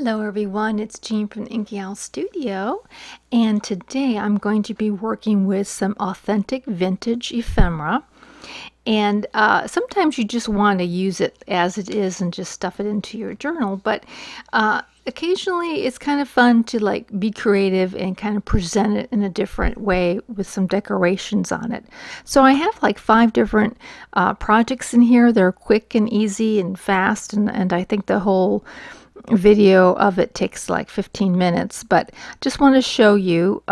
Hello everyone, it's Jean from the Inky Studio, and today I'm going to be working with some authentic vintage ephemera. And sometimes you just want to use it as it is and just stuff it into your journal, but occasionally it's kind of fun to be creative and kind of present it in a different way with some decorations on it. So I have like 5 different projects in here. They're quick and easy and fast, and I think the whole video of it takes like 15 minutes, but just want to show you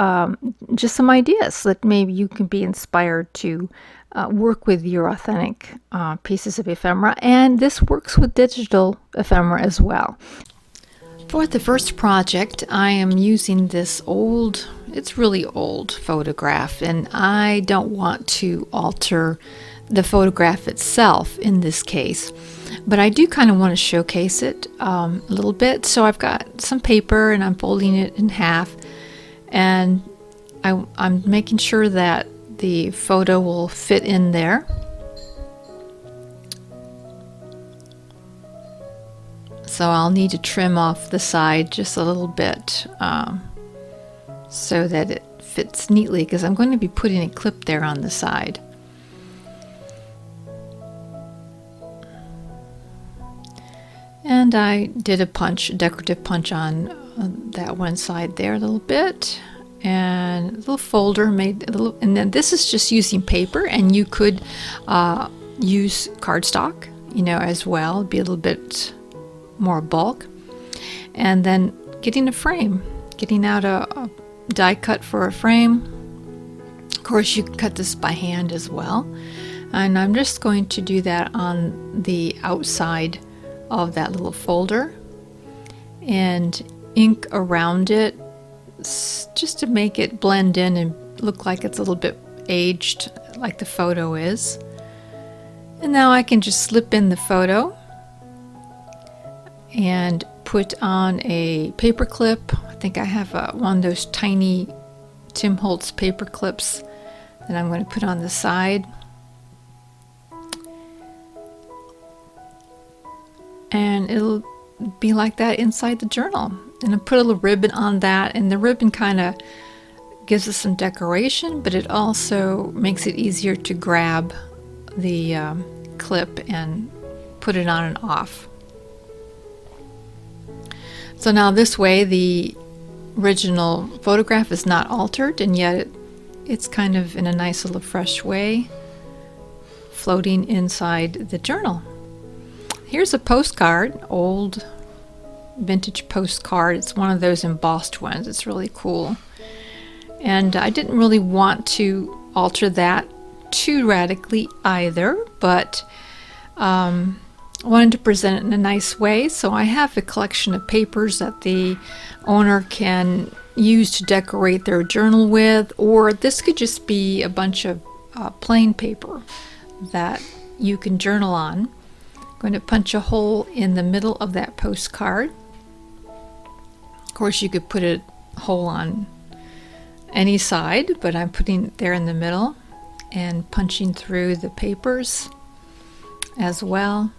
just some ideas that maybe you can be inspired to work with your authentic pieces of ephemera, and this works with digital ephemera as well. For the first project, I am using this it's really old photograph, and I don't want to alter the photograph itself in this case, but I do kind of want to showcase it a little bit. So I've got some paper and I'm folding it in half, and I'm making sure that the photo will fit in there. So I'll need to trim off the side just a little bit so that it fits neatly, because I'm going to be putting a clip there on the side. And I did a decorative punch on that one side there a little bit, and a little folder made a little, and then this is just using paper, and you could use cardstock, as well. It'd be a little bit more bulk. And then getting out a die cut for a frame. Of course, you can cut this by hand as well, and I'm just going to do that on the outside of that little folder and ink around it just to make it blend in and look like it's a little bit aged, like the photo is. And now I can just slip in the photo and put on a paper clip. I think I have one of those tiny Tim Holtz paper clips that I'm going to put on the side. And it'll be like that inside the journal. And I put a little ribbon on that, and the ribbon kind of gives us some decoration, but it also makes it easier to grab the clip and put it on and off. So now this way the original photograph is not altered, and yet it's kind of in a nice little fresh way floating inside the journal. Here's a postcard, old vintage postcard. It's one of those embossed ones. It's really cool. And I didn't really want to alter that too radically either, but wanted to present it in a nice way. So I have a collection of papers that the owner can use to decorate their journal with, or this could just be a bunch of plain paper that you can journal on. I'm going to punch a hole in the middle of that postcard. Of course, you could put a hole on any side, but I'm putting it there in the middle and punching through the papers as well.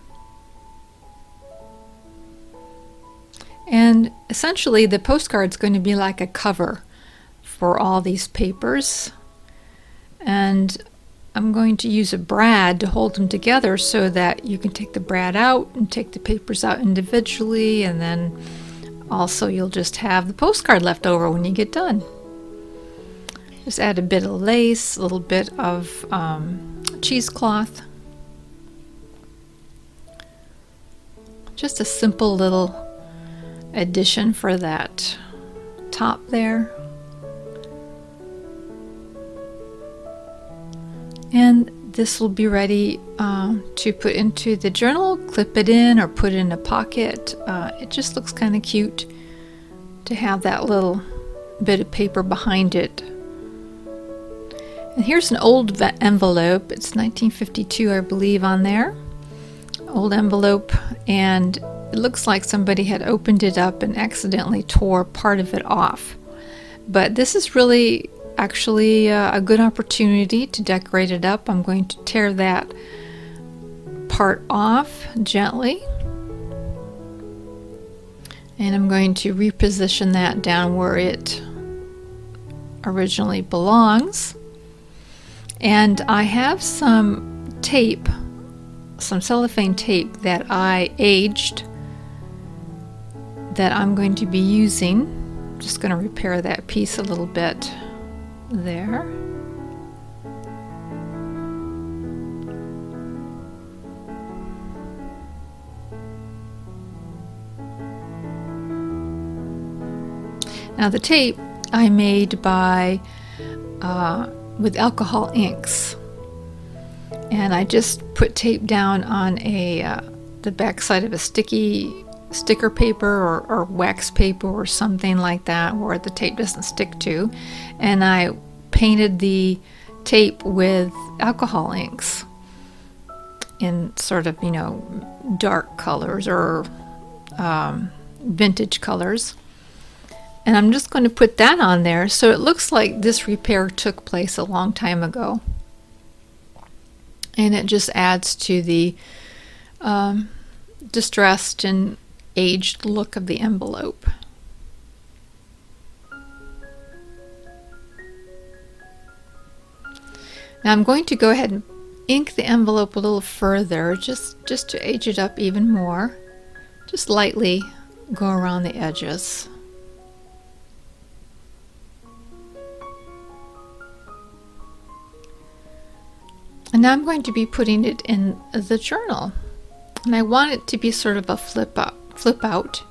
And essentially the postcard is going to be like a cover for all these papers, and I'm going to use a brad to hold them together so that you can take the brad out and take the papers out individually, and then also you'll just have the postcard left over when you get done. Just add a bit of lace, a little bit of cheesecloth. Just a simple little addition for that top there. And this will be ready to put into the journal, clip it in, or put it in a pocket. It just looks kind of cute to have that little bit of paper behind it. And here's an old envelope. It's 1952, I believe, on there. Old envelope, and it looks like somebody had opened it up and accidentally tore part of it off. But this is really actually a good opportunity to decorate it up. I'm going to tear that part off gently And I'm going to reposition that down where it originally belongs. And I have some tape, some cellophane tape that I aged that I'm going to be using. I'm just going to repair that piece a little bit there. Now the tape I made by with alcohol inks, and I just put tape down on the back side of a sticker paper or wax paper or something like that where the tape doesn't stick to, and I painted the tape with alcohol inks in sort of, you know, dark colors or vintage colors. And I'm just going to put that on there so it looks like this repair took place a long time ago. And it just adds to the distressed and aged look of the envelope. Now I'm going to go ahead and ink the envelope a little further just to age it up even more. Just lightly go around the edges. And now I'm going to be putting it in the journal. And I want it to be sort of a flip out.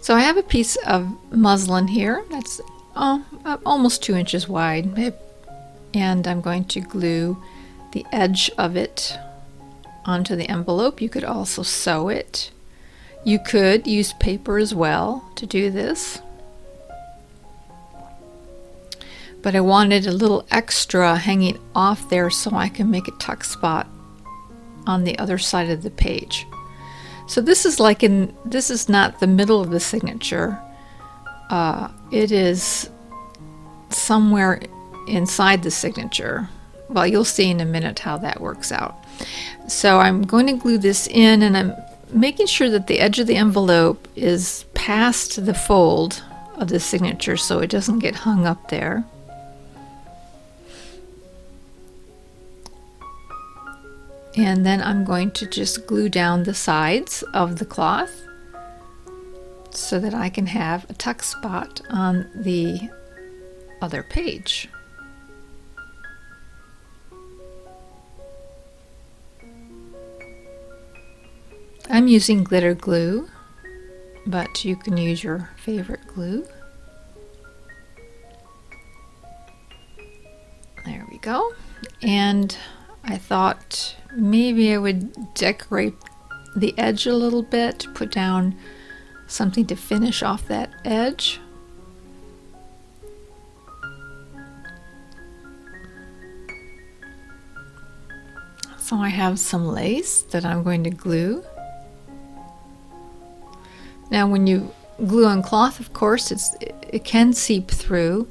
So I have a piece of muslin here that's almost 2 inches wide. And I'm going to glue the edge of it onto the envelope. You could also sew it. You could use paper as well to do this. But I wanted a little extra hanging off there so I can make a tuck spot on the other side of the page. So this is this is not the middle of the signature. It is somewhere inside the signature. Well, you'll see in a minute how that works out. So I'm going to glue this in, and I'm making sure that the edge of the envelope is past the fold of the signature so it doesn't get hung up there. And then I'm going to just glue down the sides of the cloth so that I can have a tuck spot on the other page. I'm using glitter glue, but you can use your favorite glue. There we go. And I thought maybe I would decorate the edge a little bit, put down something to finish off that edge. So I have some lace that I'm going to glue. Now when you glue on cloth, of course, it can seep through.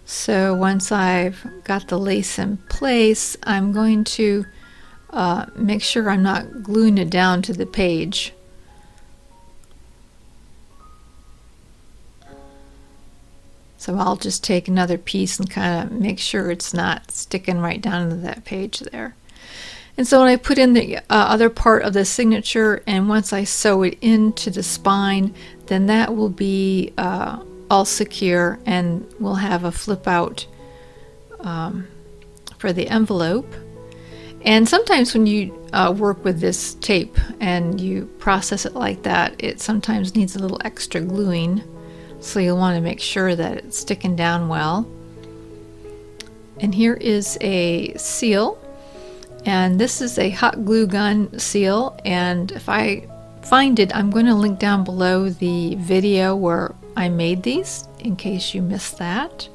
So once I've got the lace in place, I'm going to make sure I'm not gluing it down to the page. So I'll just take another piece and kind of make sure it's not sticking right down into that page there. And so when I put in the other part of the signature, and once I sew it into the spine, then that will be all secure, and we'll have a flip out for the envelope. And sometimes when you work with this tape and you process it like that, it sometimes needs a little extra gluing, so you'll want to make sure that it's sticking down well. And here is a seal, and this is a hot glue gun seal, and if I find it, I'm going to link down below the video where I made these in case you missed that.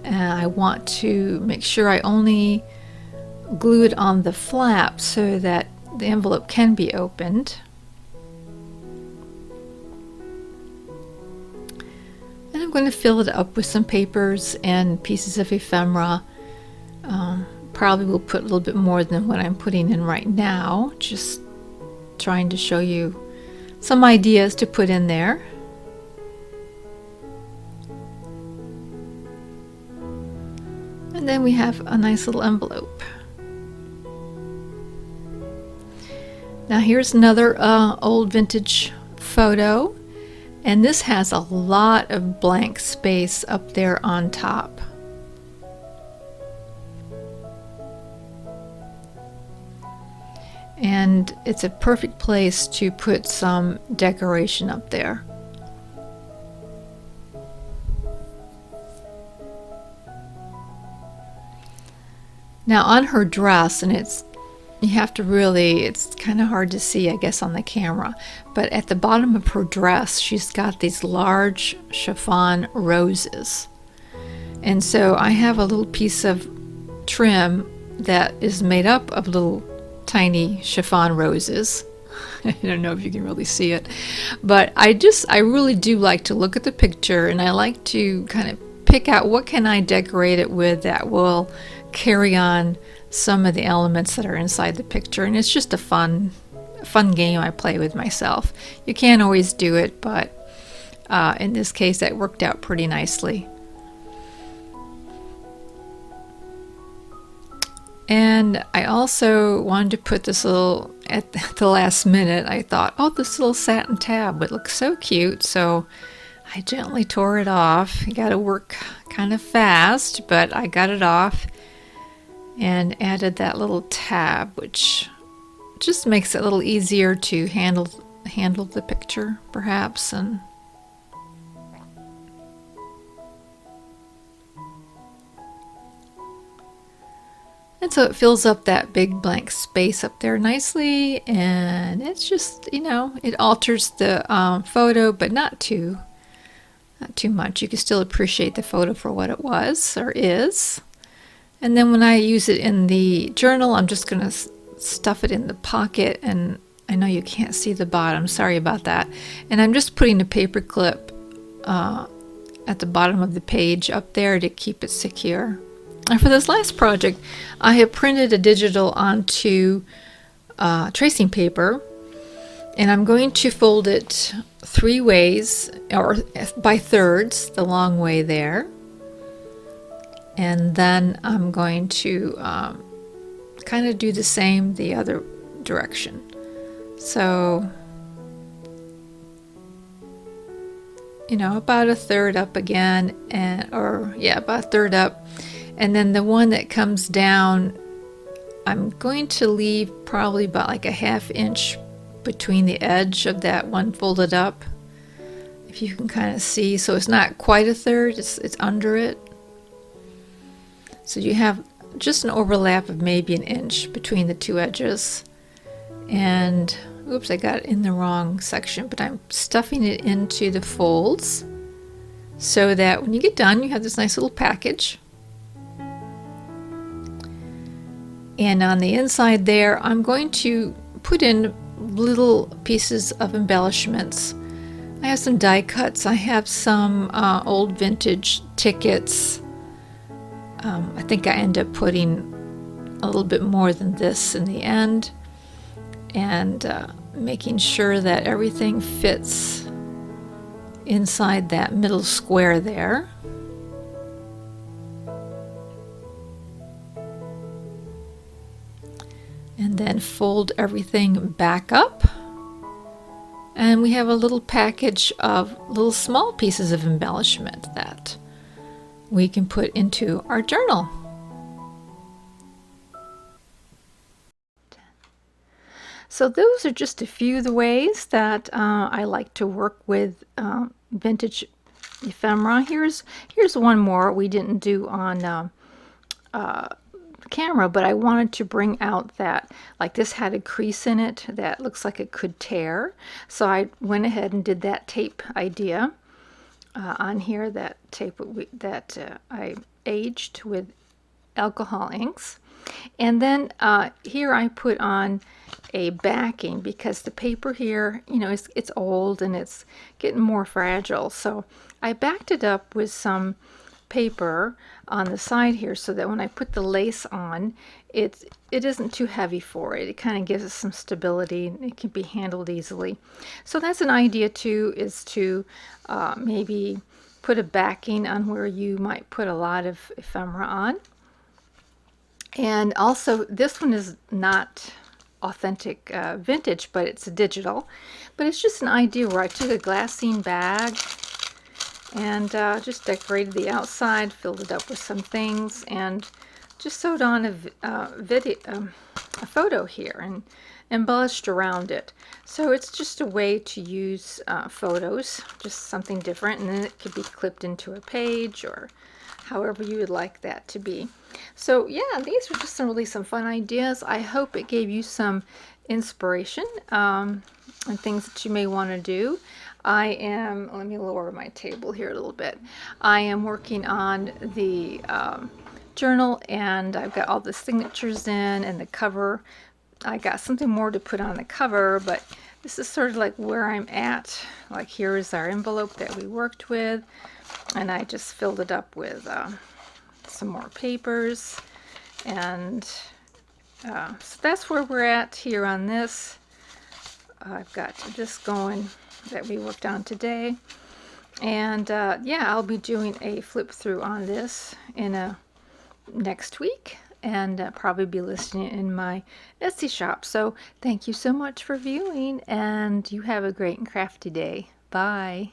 And I want to make sure I only glue it on the flap so that the envelope can be opened. And I'm going to fill it up with some papers and pieces of ephemera. Probably will put a little bit more than what I'm putting in right now, just trying to show you some ideas to put in there. And then we have a nice little envelope. Now here's another old vintage photo, and this has a lot of blank space up there on top. And it's a perfect place to put some decoration up there. Now on her dress, and it's kind of hard to see, I guess, on the camera, but at the bottom of her dress, she's got these large chiffon roses. And so I have a little piece of trim that is made up of little tiny chiffon roses. I don't know if you can really see it, but I really do like to look at the picture, and I like to kind of pick out what can I decorate it with that will carry on some of the elements that are inside the picture. And it's just a fun game I play with myself. You can't always do it, but in this case that worked out pretty nicely. And I also wanted to put this little, at the last minute, I thought, oh, this little satin tab would look so cute, so I gently tore it off. You gotta work kind of fast, but I got it off and added that little tab, which just makes it a little easier to handle the picture, perhaps. And so it fills up that big blank space up there nicely, and it's just, it alters the photo, but not too much. You can still appreciate the photo for what it was or is. And then when I use it in the journal, I'm just going to stuff it in the pocket, and I know you can't see the bottom, sorry about that. And I'm just putting a paper clip at the bottom of the page up there to keep it secure. And for this last project, I have printed a digital onto tracing paper, and I'm going to fold it 3 ways, or by thirds, the long way there. And then I'm going to kind of do the same the other direction. So, about a third up again, about a third up. And then the one that comes down, I'm going to leave probably about like a 1/2 inch between the edge of that one folded up. If you can kind of see, so it's not quite a third, it's under it. So you have just an overlap of maybe 1 inch between the 2 edges. And, oops, I got it in the wrong section, but I'm stuffing it into the folds so that when you get done, you have this nice little package. And on the inside there, I'm going to put in little pieces of embellishments. I have some die cuts. I have some old vintage tickets. I think I end up putting a little bit more than this in the end, and making sure that everything fits inside that middle square there. And then fold everything back up. And we have a little package of little small pieces of embellishment that we can put into our journal. So those are just a few of the ways that I like to work with vintage ephemera. Here's one more we didn't do on camera, but I wanted to bring out that, like, this had a crease in it that looks like it could tear. So I went ahead and did that tape idea on here, that tape that I aged with alcohol inks. And then here I put on a backing because the paper here, it's old and it's getting more fragile. So I backed it up with some paper on the side here so that when I put the lace on, it isn't too heavy for it. It kind of gives us some stability, and it can be handled easily. So that's an idea too, is to maybe put a backing on where you might put a lot of ephemera on. And also, this one is not authentic vintage, but it's digital. But it's just an idea where I took a glassine bag and just decorated the outside, filled it up with some things, and just sewed on a photo here and embellished around it. So it's just a way to use photos, just something different, and then it could be clipped into a page or however you would like that to be. So yeah, these are just some fun ideas. I hope it gave you some inspiration and things that you may want to do. Let me lower my table here a little bit. I am working on the journal, and I've got all the signatures in and the cover. I got something more to put on the cover, but this is sort of like where I'm at. Like, here is our envelope that we worked with, and I just filled it up with some more papers, and so that's where we're at here on this. I've got this going that we worked on today, and yeah, I'll be doing a flip through on this in next week, and probably be listing it in my Etsy shop. So thank you so much for viewing, and you have a great and crafty day. Bye.